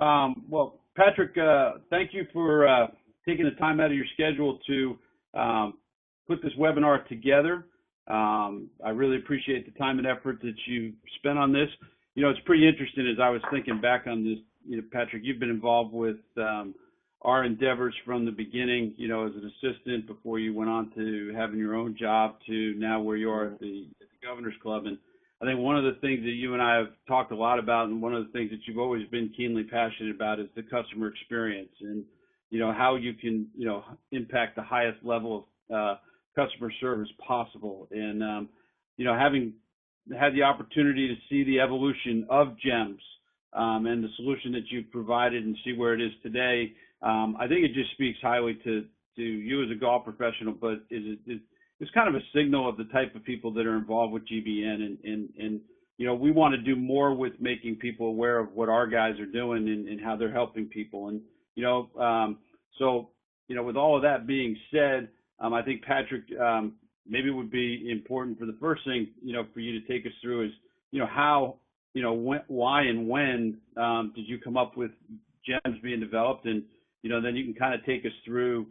Well, Patrick, thank you for taking the time out of your schedule to put this webinar together. I really appreciate the time and effort that you spent on this. You know, it's pretty interesting as I was thinking back on this. You know, Patrick, you've been involved with our endeavors from the beginning, you know, as an assistant before you went on to having your own job to now where you are at the Governor's Club. And I think one of the things that you and I have talked a lot about, and one of the things that you've always been keenly passionate about, is the customer experience and, you know, how you can, you know, impact the highest level of customer service possible. And, you know, having had the opportunity to see the evolution of GEMS and the solution that you've provided and see where it is today, I think it just speaks highly to you as a golf professional, but it's kind of a signal of the type of people that are involved with GBN. And you know, we want to do more with making people aware of what our guys are doing and how they're helping people. And, you know, so, you know, with all of that being said, I think Patrick, maybe it would be important for the first thing, you know, for you to take us through is, you know, how, you know, why and when did you come up with GEMS being developed? And, you know, then you can kind of take us through,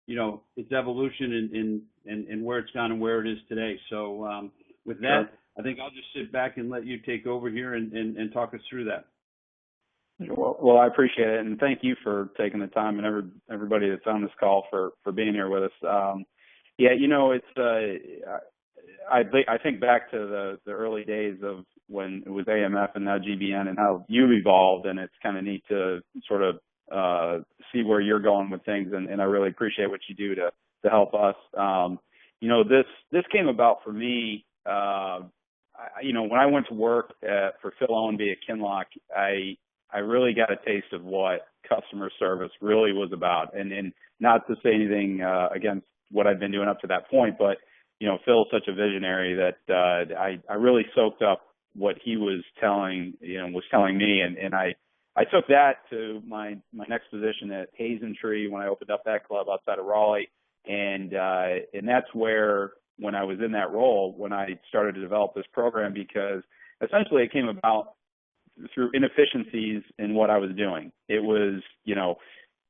you know, its evolution and where it's gone and where it is today. So with that, sure. I think I'll just sit back and let you take over here and talk us through that. Well, I appreciate it, and thank you for taking the time, and everybody that's on this call for being here with us. Yeah, you know, it's I think back to the early days of when it was AMF and now GBN and how you've evolved, and it's kind of neat to sort of see where you're going with things, and I really appreciate what you do to help us. You know, this came about for me. You know, when I went to work for Phil Owenby at Kinlock, I really got a taste of what customer service really was about, and not to say anything against what I've been doing up to that point, but you know, Phil's such a visionary that I really soaked up what he was telling me, and I took that to my next position at Hazen Tree when I opened up that club outside of Raleigh, and that's where, when I was in that role, when I started to develop this program, because essentially it came about through inefficiencies in what I was doing. It was, you know,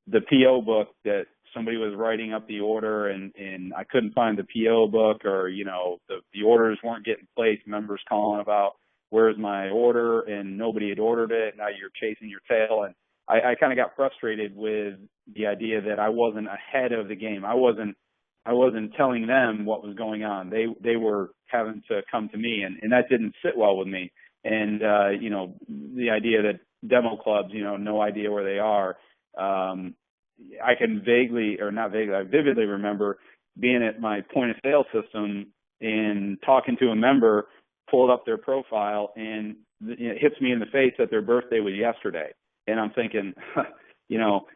the PO book that somebody was writing up the order and I couldn't find the PO book, or, you know, the orders weren't getting placed, members calling about where's my order, and nobody had ordered it. Now you're chasing your tail. And I kind of got frustrated with the idea that I wasn't ahead of the game. I wasn't telling them what was going on. They were having to come to me, and that didn't sit well with me. And, you know, the idea that demo clubs, you know, no idea where they are. I can I vividly remember being at my point of sale system and talking to a member, pulled up their profile, and it hits me in the face that their birthday was yesterday. And I'm thinking, you know,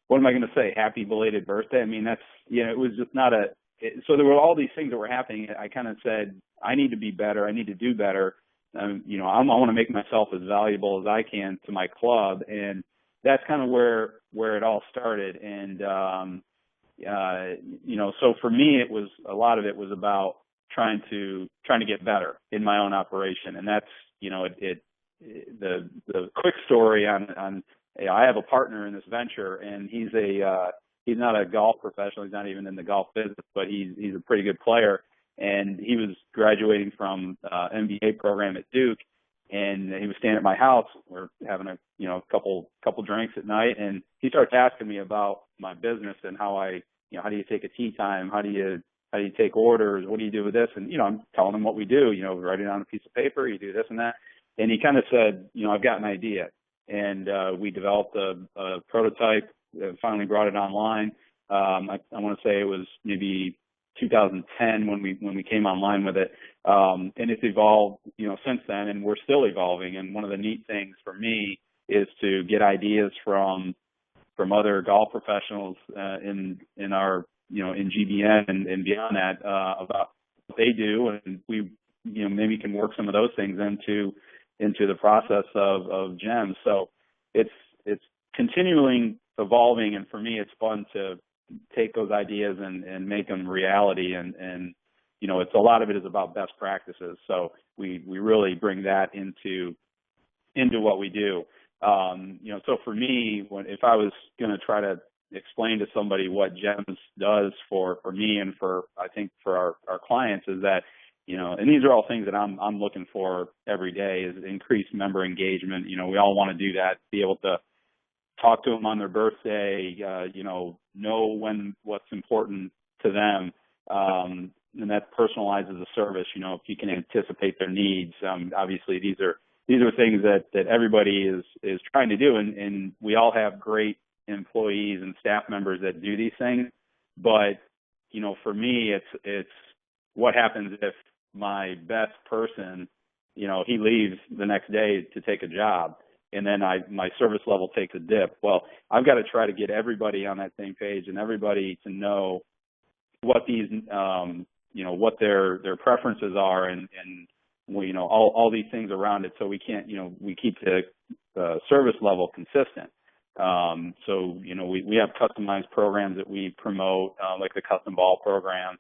what am I going to say? Happy belated birthday? I mean, that's, you know, it was just not so there were all these things that were happening. I kind of said, I need to be better. I need to do better. You know, I want to make myself as valuable as I can to my club. And that's kind of where it all started. And, you know, so for me, a lot of it was about trying to get better in my own operation. And that's, you know, the quick story on I have a partner in this venture, and he's not a golf professional. He's not even in the golf business, but he's a pretty good player. And he was graduating from MBA program at Duke, and he was staying at my house. We're having a couple drinks at night, and he starts asking me about my business and how do you take a tee time? How do you take orders? What do you do with this? And, you know, I'm telling him what we do, you know, write it on a piece of paper, you do this and that. And he kind of said, you know, I've got an idea. And we developed a prototype, finally brought it online. I want to say it was maybe 2010 when we came online with it. And it's evolved, you know, since then, and we're still evolving. And one of the neat things for me is to get ideas from other golf professionals in our, you know, in GBN and beyond that about what they do, and we, you know, maybe can work some of those things into the process of GEMS. So it's continually evolving, and for me, it's fun to take those ideas and make them reality. And you know, a lot of it is about best practices. So we really bring that into what we do. So for me, if I was going to try to explain to somebody what GEMS does for me and I think for our clients is that, and these are all things that I'm looking for every day is increased member engagement. We all want to do that, be able to talk to them on their birthday, know what's important to them. And that personalizes the service, if you can anticipate their needs. Obviously these are things that everybody is trying to do. And we all have great employees and staff members that do these things. But, for me, it's what happens if my best person, he leaves the next day to take a job and then my service level takes a dip. Well, I've got to try to get everybody on that same page and everybody to know what these, what their preferences are and all these things around it. So we can't, we keep the service level consistent. So, we have customized programs that we promote, like the custom ball program.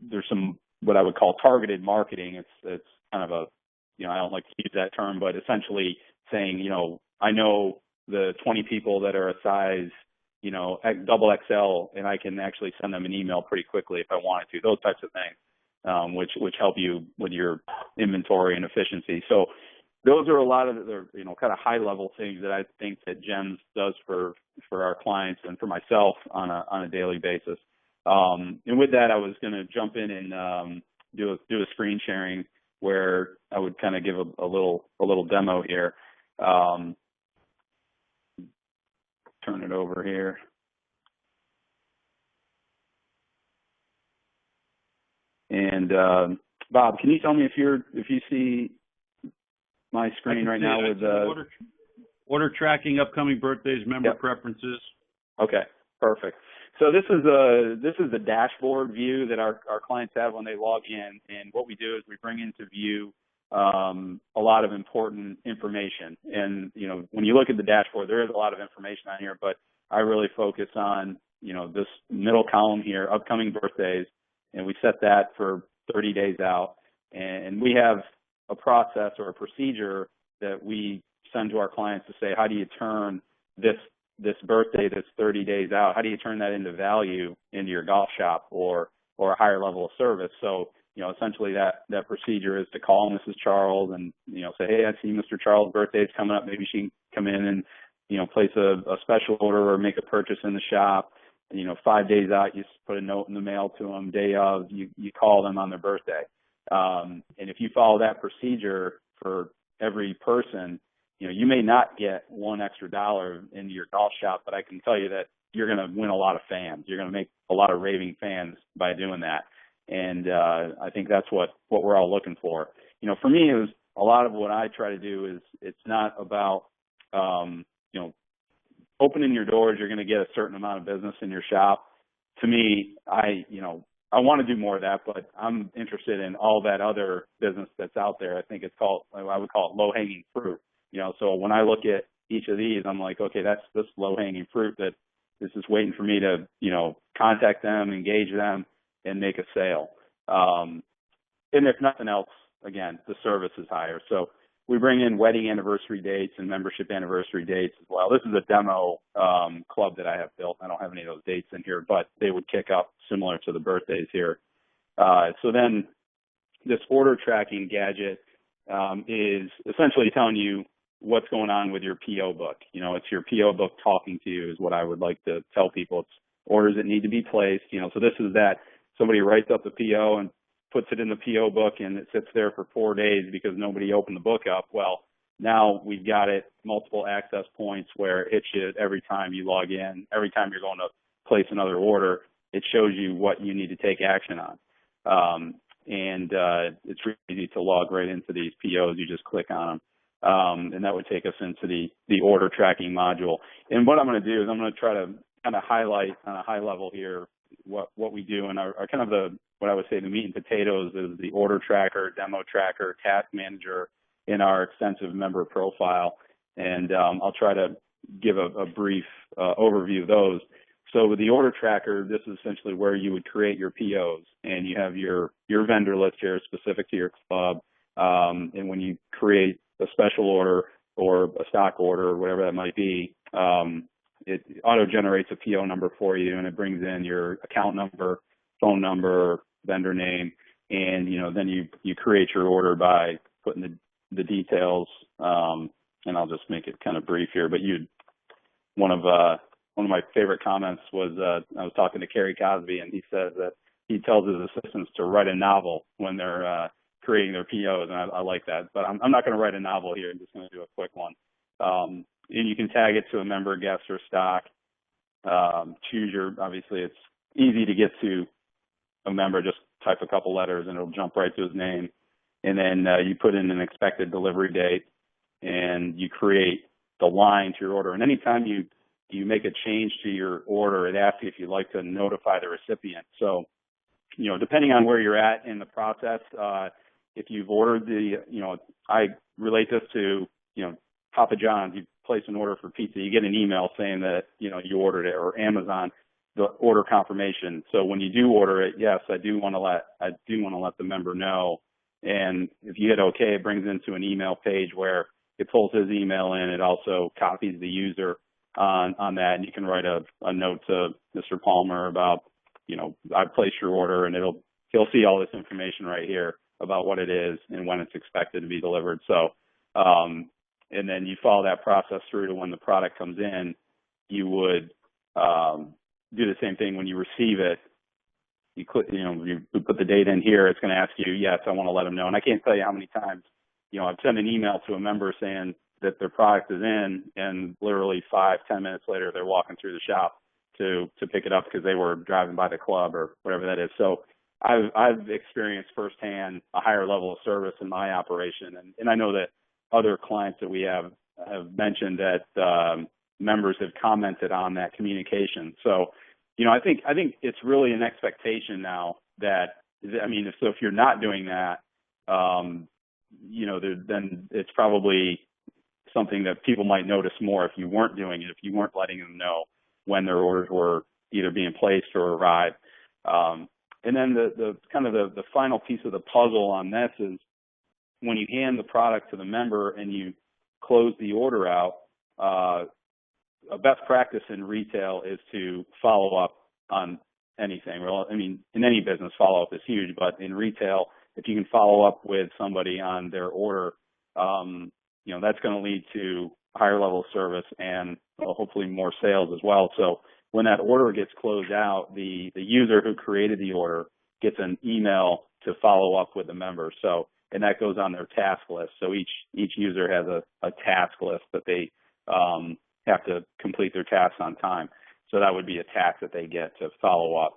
There's some, what I would call targeted marketing. It's kind of I don't like to use that term, but essentially saying, I know the 20 people that are a size, double XL, and I can actually send them an email pretty quickly if I wanted to, those types of things, which help you with your inventory and efficiency. So those are a lot of the, kind of high level things that I think that GEMS does for our clients and for myself on a daily basis. And with that, I was going to jump in and do a screen sharing where I would kind of give a little demo here. Turn it over here. And Bob, can you tell me if you see my screen right now with order tracking, upcoming birthdays, member preferences? Okay, perfect. So this is the dashboard view that our clients have when they log in, and what we do is we bring into view a lot of important information. And when you look at the dashboard, there is a lot of information on here, but I really focus on this middle column here, upcoming birthdays, and we set that for 30 days out. And we have a process or a procedure that we send to our clients to say, how do you turn this birthday that's 30 days out, how do you turn that into value into your golf shop or a higher level of service? So, essentially that procedure is to call Mrs. Charles and, say, hey, I see Mr. Charles' birthday is coming up. Maybe she can come in and, place a special order or make a purchase in the shop. 5 days out, you put a note in the mail to them. Day of, you call them on their birthday. And if you follow that procedure for every person, you may not get $1 extra into your golf shop, but I can tell you that you're going to win a lot of fans. You're going to make a lot of raving fans by doing that. And I think that's what we're all looking for. For me, it was a lot of what I try to do is it's not about, opening your doors, you're going to get a certain amount of business in your shop. To me, I want to do more of that, but I'm interested in all that other business that's out there. I think I would call it low-hanging fruit. So when I look at each of these, I'm like, okay, that's this low-hanging fruit that is just waiting for me to, contact them, engage them, and make a sale. And if nothing else, again, the service is higher. So we bring in wedding anniversary dates and membership anniversary dates as well. This is a demo club that I have built. I don't have any of those dates in here, but they would kick up similar to the birthdays here. So then this order tracking gadget is essentially telling you what's going on with your PO book. It's your PO book talking to you is what I would like to tell people. It's orders that need to be placed. So this is that somebody writes up the PO and puts it in the PO book and it sits there for 4 days because nobody opened the book up. Well, now we've got it multiple access points where it hits you every time you log in, every time you're going to place another order, it shows you what you need to take action on. It's really easy to log right into these POs. You just click on them. And that would take us into the order tracking module. And what I'm going to do is I'm going to try to kind of highlight on a high level here what we do, and our kind of what I would say the meat and potatoes is the order tracker, demo tracker, task manager in our extensive member profile. And I'll try to give a brief overview of those. So with the order tracker, this is essentially where you would create your POs, and you have your vendor list here specific to your club. And when you create a special order or a stock order or whatever that might be, it auto generates a PO number for you, and it brings in your account number, phone number, vendor name, and then you create your order by putting the details. And I'll just make it kind of brief here, but one of my favorite comments was I was talking to Kerry Cosby, and he says that he tells his assistants to write a novel when they're creating their POs, and I like that. But I'm not going to write a novel here. I'm just going to do a quick one. And you can tag it to a member, guest, or stock. Obviously it's easy to get to a member, just type a couple letters and it'll jump right to his name. And then you put in an expected delivery date, and you create the line to your order. And anytime you make a change to your order, it asks you if you'd like to notify the recipient. So, depending on where you're at in the process, if you've ordered I relate this to, Papa John's, you place an order for pizza, you get an email saying that, you ordered it, or Amazon, the order confirmation. So when you do order it, yes, I do want to let the member know. And if you hit OK, it brings into an email page where it pulls his email in. It also copies the user on that, and you can write a note to Mr. Palmer about, I placed your order, and he'll see all this information right here about what it is and when it's expected to be delivered. So, and then you follow that process through to when the product comes in. You would do the same thing when you receive it. You click, you put the date in here. It's going to ask you, yes, I want to let them know. And I can't tell you how many times, I've sent an email to a member saying that their product is in, and literally 5-10 minutes later, they're walking through the shop to pick it up because they were driving by the club or whatever that is. So I've experienced firsthand a higher level of service in my operation. And I know that other clients that we have mentioned that members have commented on that communication. So, I think it's really an expectation now that, if you're not doing that, then it's probably something that people might notice more if you weren't doing it, if you weren't letting them know when their orders were either being placed or arrived. And then the kind of the final piece of the puzzle on this is when you hand the product to the member and you close the order out, a best practice in retail is to follow up on anything. Well, in any business, follow up is huge, but in retail, if you can follow up with somebody on their order, that's going to lead to a higher level of service and hopefully more sales as well. So when that order gets closed out, the user who created the order gets an email to follow up with the member. So, and that goes on their task list. So each user has a task list that they have to complete their tasks on time. So that would be a task that they get to follow up.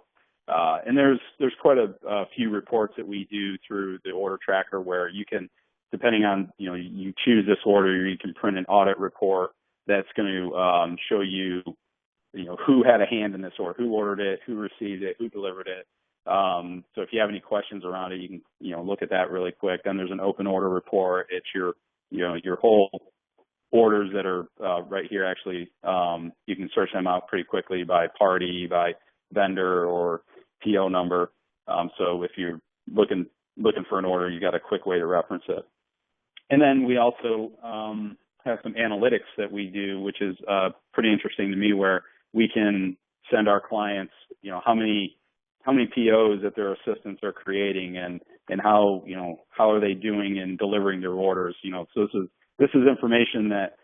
And there's quite a few reports that we do through the order tracker where you can, depending on, you choose this order, you can print an audit report that's going to show you, who had a hand in this order, who ordered it, who received it, who delivered it. So if you have any questions around it, you can, look at that really quick. Then there's an open order report. It's your whole orders that are right here. Actually, you can search them out pretty quickly by party, by vendor, or PO number. So if you're looking for an order, you got a quick way to reference it. And then we also have some analytics that we do, which is pretty interesting to me, where we can send our clients, how many POs that their assistants are creating, and how are they doing in delivering their orders. So this is information that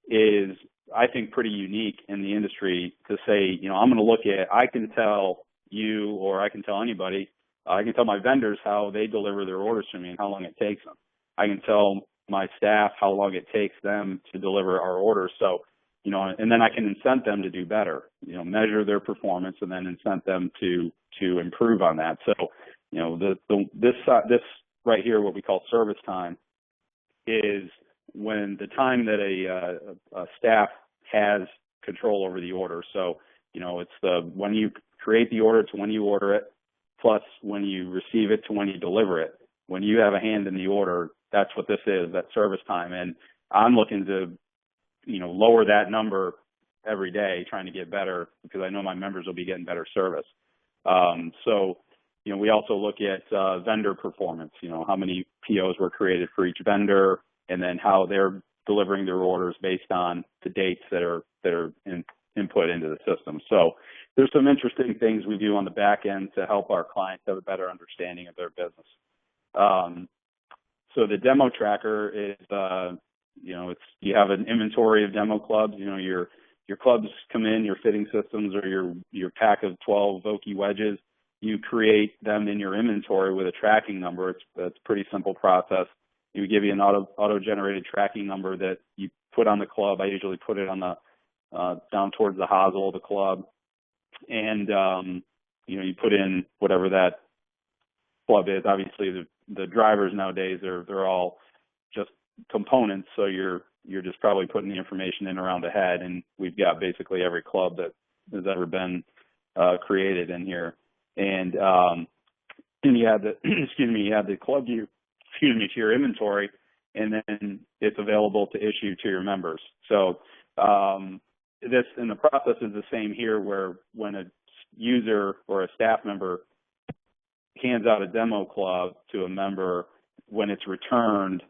is, I think, pretty unique in the industry to say, I'm going to look at, I can tell you, or I can tell anybody, I can tell my vendors how they deliver their orders to me and how long it takes them. I can tell my staff how long it takes them to deliver our orders. So, and then I can incent them to do better, measure their performance, and then incent them to improve on that. So, this right here, what we call service time, is when the time that a staff has control over the order. So, it's when you create the order to when you order it, plus when you receive it to when you deliver it. When you have a hand in the order, that's what this is, that service time. And I'm looking to, lower that number every day, trying to get better, because I know my members will be getting better service. So, we also look at vendor performance, how many POs were created for each vendor, and then how they're delivering their orders based on the dates that are input into the system. So there's some interesting things we do on the back end to help our clients have a better understanding of their business. So the demo tracker is, you have an inventory of demo clubs. Your clubs come in, your fitting systems, or your pack of 12 Vokey wedges. You create them in your inventory with a tracking number. It's a pretty simple process. We give you an auto-generated tracking number that you put on the club. I usually put it on the down towards the hosel of the club, and you put in whatever that club is. Obviously, the drivers nowadays they're all just components, so you're just probably putting the information in around the head, and we've got basically every club that has ever been created in here. And you have the you have the club gear to your inventory, and then it's available to issue to your members. So the process is the same here, where when a user or a staff member hands out a demo club to a member, when it's returned.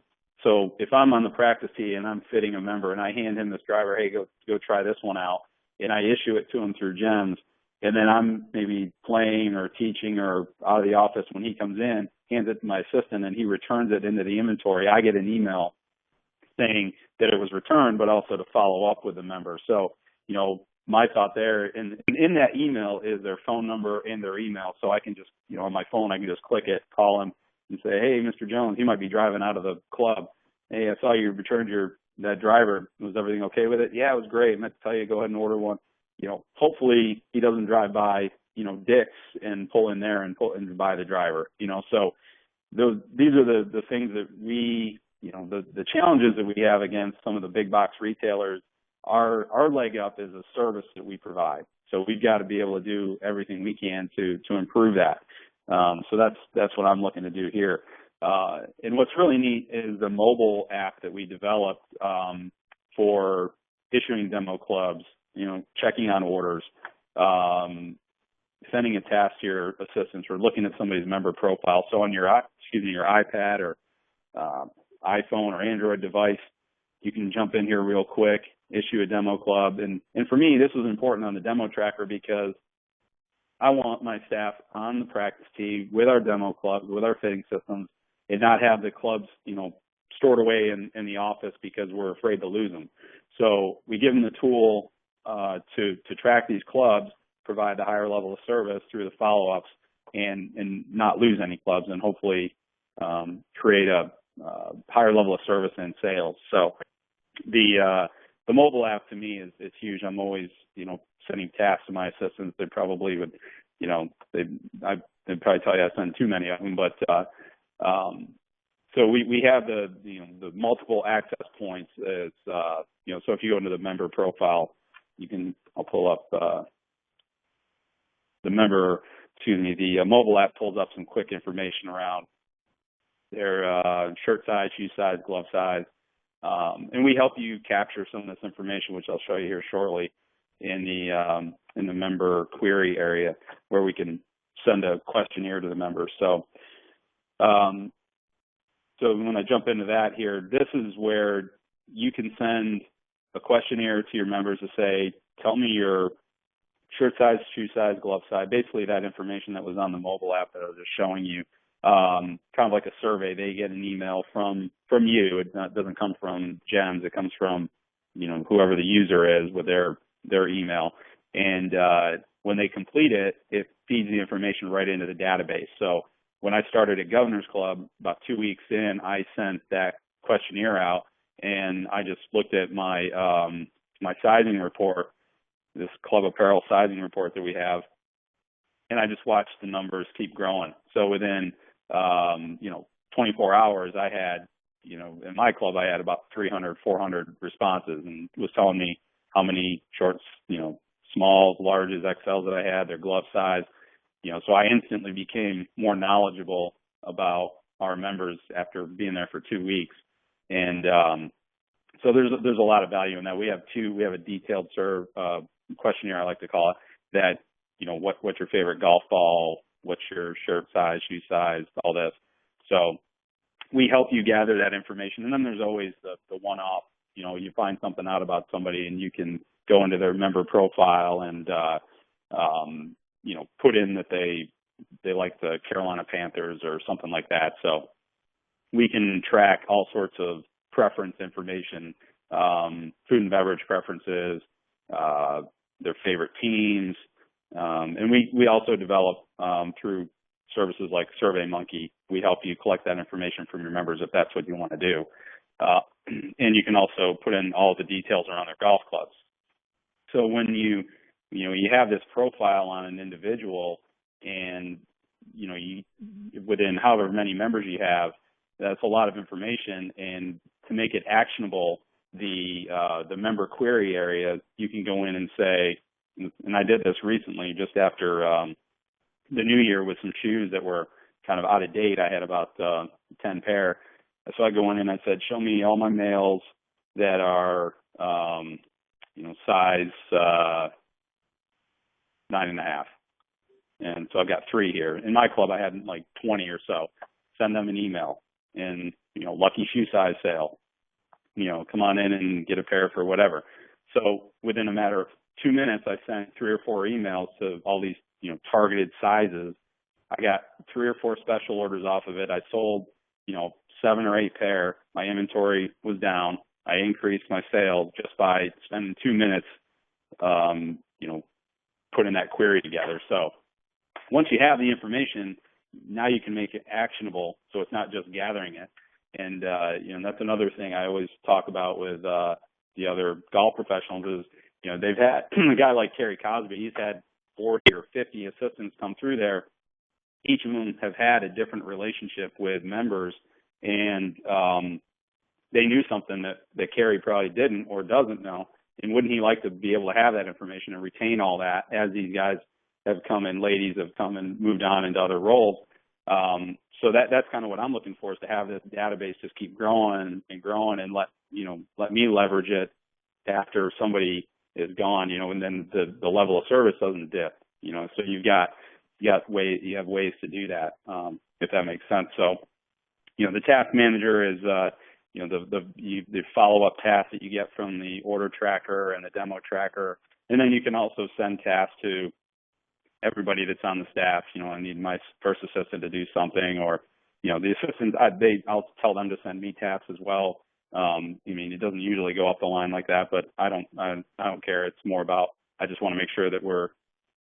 So if I'm on the practice tee and I'm fitting a member and I hand him this driver, hey, go try this one out, and I issue it to him through GEMS, and then I'm maybe playing or teaching or out of the office, when he comes in, hands it to my assistant, and he returns it into the inventory, I get an email saying that it was returned, but also to follow up with the member. So, my thought there, and in that email is their phone number and their email. So I can just, on my phone, I can just click it, call him, and say, hey, Mr. Jones, he might be driving out of the club. Hey, I saw you returned that driver. Was everything okay with it? Yeah, it was great. I meant to tell you, go ahead and order one. Hopefully he doesn't drive by, Dick's and pull in there and buy the driver. So these are the things that we, the challenges that we have against some of the big box retailers. Our leg up is a service that we provide. So we've got to be able to do everything we can to improve that. So that's what I'm looking to do here. And what's really neat is the mobile app that we developed for issuing demo clubs, checking on orders, sending a task to your assistants, or looking at somebody's member profile. So on your iPad or iPhone or Android device, you can jump in here real quick, issue a demo club. And for me, this was important on the demo tracker because I want my staff on the practice tee with our demo clubs, with our fitting systems, and not have the clubs, stored away in the office because we're afraid to lose them. So we give them the tool to track these clubs, provide the higher level of service through the follow-ups, and not lose any clubs, and hopefully create a higher level of service and sales. So the mobile app to me is huge. I'm always, sending tasks to my assistants. They probably would, they'd probably tell you I send too many of them, but so we have the multiple access points as, so if you go into the member profile, I'll pull up the mobile app pulls up some quick information around their shirt size, shoe size, glove size. And we help you capture some of this information, which I'll show you here shortly, in the member query area, where we can send a questionnaire to the members. So when I jump into that here, this is where you can send a questionnaire to your members to say, tell me your shirt size, shoe size, glove size, basically that information that was on the mobile app that I was just showing you. Kind of like a survey. They get an email from you. It doesn't come from GEMS. It comes from, whoever the user is with their email. And when they complete it, it feeds the information right into the database. So when I started at Governor's Club, about 2 weeks in, I sent that questionnaire out, and I just looked at my my sizing report, this club apparel sizing report that we have, and I just watched the numbers keep growing. So within 24 hours, I had, in my club, I had about 300, 400 responses, and it was telling me how many shorts, smalls, larges, XLs that I had, their glove size. So I instantly became more knowledgeable about our members after being there for 2 weeks. And so there's a lot of value in that. We have a detailed questionnaire, I like to call it, that, what's your favorite golf ball, what's your shirt size, shoe size, all this. So we help you gather that information. And then there's always the one-off, you find something out about somebody and you can go into their member profile and, put in that they like the Carolina Panthers or something like that. So we can track all sorts of preference information, food and beverage preferences, their favorite teams. And we also develop, through services like SurveyMonkey, we help you collect that information from your members if that's what you want to do. And you can also put in all the details around their golf clubs. So when you have this profile on an individual and, you within however many members you have, that's a lot of information. And to make it actionable, the member query area, you can go in and say, and I did this recently just after the new year with some shoes that were kind of out of date. I had about 10 pair. So I go in and I said, show me all my males that are, size 9.5. And so I've got 3 here. In my club, I had like 20 or so. Send them an email and, lucky shoe size sale. Come on in and get a pair for whatever. So within a matter of 2 minutes, I sent 3 or 4 emails to all these, targeted sizes. I got 3 or 4 special orders off of it. I sold, 7 or 8 pair. My inventory was down. I increased my sales just by spending 2 minutes, putting that query together. So once you have the information, now you can make it actionable. So it's not just gathering it. And, that's another thing I always talk about with, the other golf professionals is, they've had a guy like Kerry Cosby, he's had 40 or 50 assistants come through there. Each of them have had a different relationship with members, and they knew something that Kerry probably didn't or doesn't know. And wouldn't he like to be able to have that information and retain all that as these guys have come and ladies have come and moved on into other roles? So that's kind of what I'm looking for, is to have this database just keep growing and growing and let me leverage it after somebody is gone, and then the level of service doesn't dip, so you have ways to do that, if that makes sense. So, the task manager is, the follow-up tasks that you get from the order tracker and the demo tracker. And then you can also send tasks to everybody that's on the staff. I need my first assistant to do something, or, the assistant, I'll tell them to send me tasks as well. It doesn't usually go up the line like that, but I don't care. It's more about, I just want to make sure that we're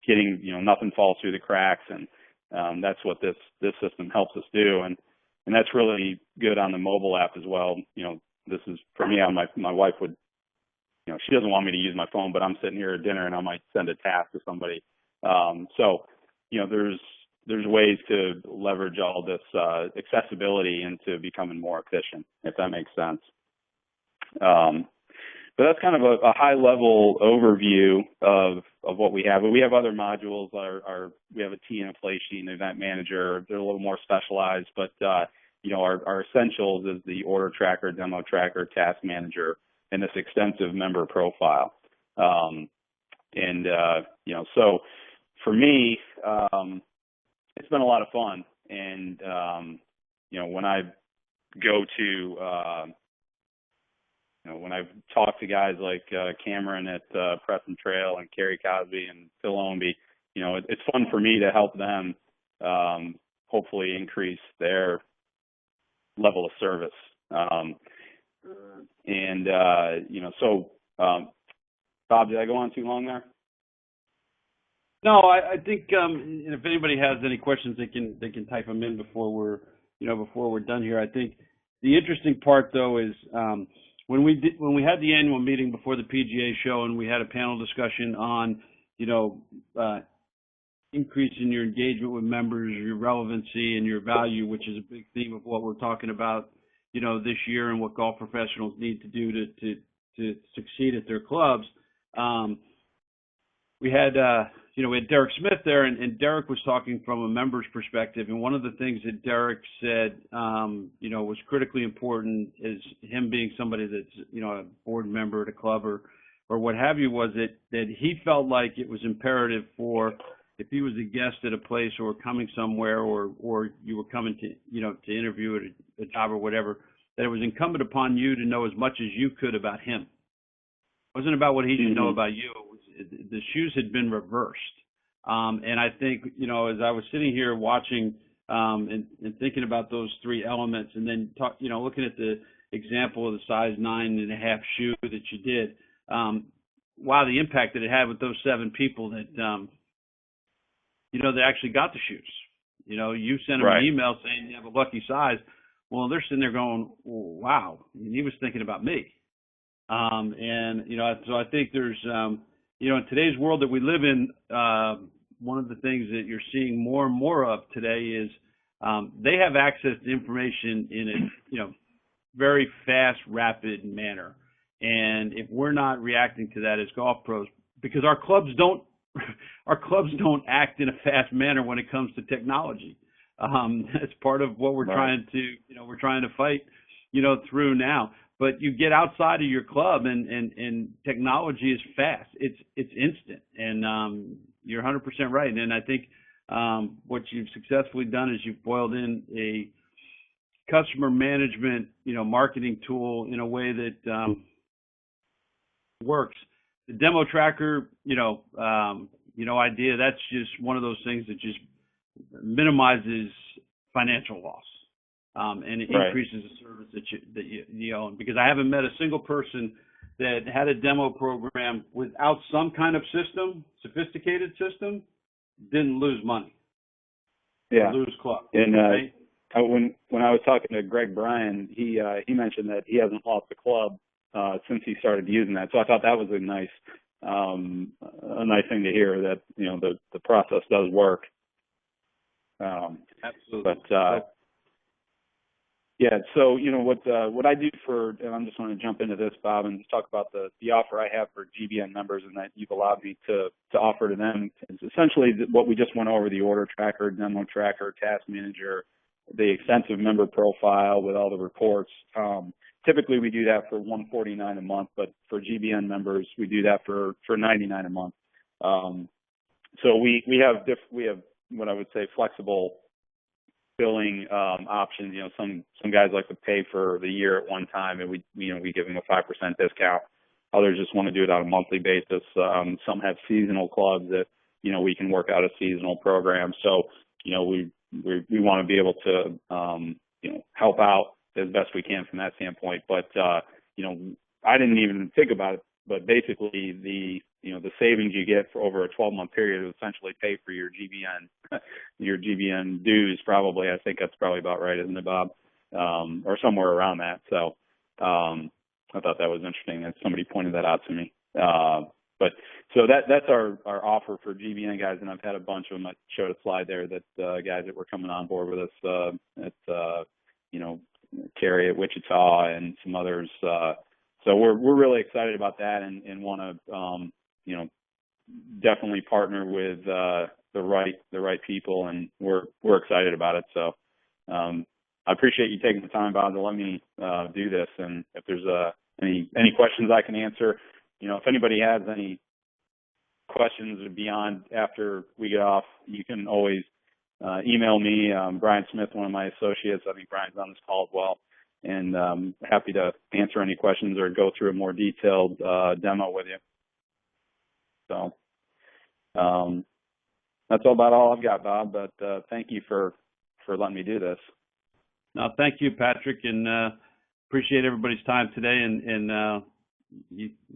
getting, nothing falls through the cracks. And, that's what this system helps us do. And that's really good on the mobile app as well. This is for me, my wife would, she doesn't want me to use my phone, but I'm sitting here at dinner and I might send a task to somebody. So, there's ways to leverage all this accessibility into becoming more efficient, if that makes sense. But that's kind of a high level overview of what we have. But we have other modules. We have a tea and a play sheet and event manager. They're a little more specialized, but our essentials is the order tracker, demo tracker, task manager, and this extensive member profile. So for me, it's been a lot of fun. And, when I go to, when I've talked to guys like Cameron at Preston Trail and Kerry Cosby and Phil Ownby, it's fun for me to help them hopefully increase their level of service. So Bob, did I go on too long there? No, I think if anybody has any questions, they can type them in before we're done here. I think the interesting part though is when we had the annual meeting before the PGA show, and we had a panel discussion on increasing your engagement with members, your relevancy, and your value, which is a big theme of what we're talking about this year, and what golf professionals need to do to succeed at their clubs. We had Derek Smith there, and Derek was talking from a member's perspective. And one of the things that Derek said, was critically important, is him being somebody that's, a board member at a club or what have you, was that he felt like it was imperative for if he was a guest at a place or coming somewhere, or you were coming to, to interview at a job or whatever, that it was incumbent upon you to know as much as you could about him. It wasn't about what he should know about you. The shoes had been reversed. And I think, as I was sitting here watching and thinking about those three elements, and then looking at the example of the size 9.5 shoe that you did, wow, the impact that it had with those 7 people that, they actually got the shoes. You sent them an email saying you have a lucky size. Well, they're sitting there going, wow, and he was thinking about me. So I think there's, in today's world that we live in, one of the things that you're seeing more and more of today is they have access to information in a, very fast, rapid manner. And if we're not reacting to that as golf pros, because our clubs don't act in a fast manner when it comes to technology. That's part of what we're trying to fight, through now. But you get outside of your club and technology is fast. It's instant. And you're 100% right. And I think what you've successfully done is you've boiled in a customer management, marketing tool in a way that works. The demo tracker, idea, that's just one of those things that just minimizes financial loss. And it increases the service that you own. Because I haven't met a single person that had a demo program without some kind of system, sophisticated system, didn't lose money. Yeah. Lose club. And when I was talking to Greg Bryan, he mentioned that he hasn't lost a club since he started using that. So I thought that was a nice thing to hear, that the process does work. Absolutely. But yeah, so what I do and I'm just going to jump into this, Bob, and just talk about the offer I have for GBN members, and that you've allowed me to offer to them. It's essentially what we just went over: the order tracker, demo tracker, task manager, the extensive member profile with all the reports. Typically we do that for $149 a month, but for GBN members we do that for $99 a month. So we have what I would say flexible billing options. Some guys like to pay for the year at one time, and we give them a 5% discount. Others just want to do it on a monthly basis. Some have seasonal clubs that we can work out a seasonal program. So we want to be able to help out as best we can from that standpoint. But I didn't even think about it, but basically the savings you get for over a 12-month period will essentially pay for your GBN dues. Probably, I think that's probably about right, isn't it, Bob? Or somewhere around that. So I thought that was interesting, and somebody pointed that out to me. But so that's our offer for GBN guys, and I've had a bunch of them. I showed a slide there that guys that were coming on board with us at Cary at Wichita and some others. So we're really excited about that, and want to definitely partner with the right people, and we're excited about it. So I appreciate you taking the time, Bob, to let me do this. And if there's any questions I can answer, if anybody has any questions beyond after we get off, you can always email me, Brian Smith, one of my associates. I think Brian's on this call as well, and happy to answer any questions or go through a more detailed demo with you. So that's about all I've got, Bob, but thank you for letting me do this. No, thank you, Patrick, and appreciate everybody's time today. And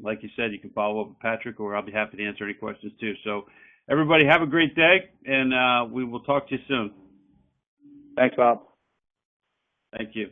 like you said, you can follow up with Patrick, or I'll be happy to answer any questions too. So everybody have a great day, and we will talk to you soon. Thanks, Bob. Thank you.